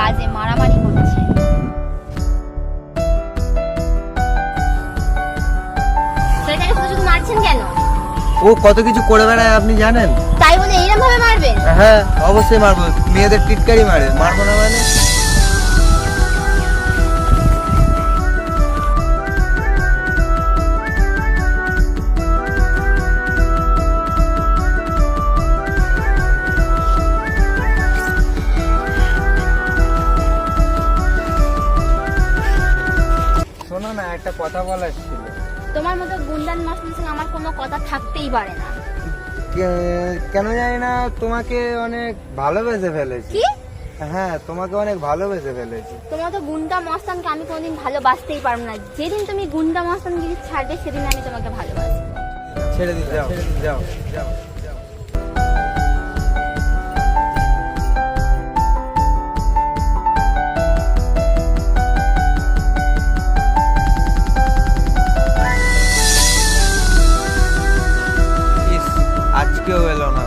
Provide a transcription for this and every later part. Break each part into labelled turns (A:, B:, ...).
A: বাজে মারামারি করছে। ছেলেটাকে শুধু শুধু মারছেন কেন?
B: ও কত কিছু করে বেড়ায় আপনি জানেন?
A: তাই বলে এরকম ভাবে মারবেন?
B: হ্যাঁ অবশ্যই মারবো, মেয়েদের টিটকারি মারে, মারবো না মানে? শোনো না, একটা কথা বলার ছিল।
A: তোমার মতো গুন্ডান মাস্টারের সঙ্গে আমার কোনো কথা থাকতেই পারে না।
B: কেন জানি না তোমাকে অনেক ভালোবেসে ফেলেছি।
A: কি?
B: হ্যাঁ তোমাকে অনেক ভালোবেসে ফেলেছি।
A: তোমার তো গুন্ডা মস্তানকে আমি কোনোদিন ভালোবাসতেই পারবো না। যেদিন তুমি গুন্ডা মস্তানগিরি ছাড়বে সেদিন আমি তোমাকে ভালোবাসবো।
B: ছেড়ে দিতে যাও যাও যাও। ইস, আজকেও এলো না,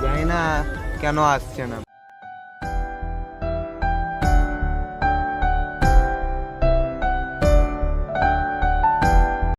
B: জানি না কেন আসছে না।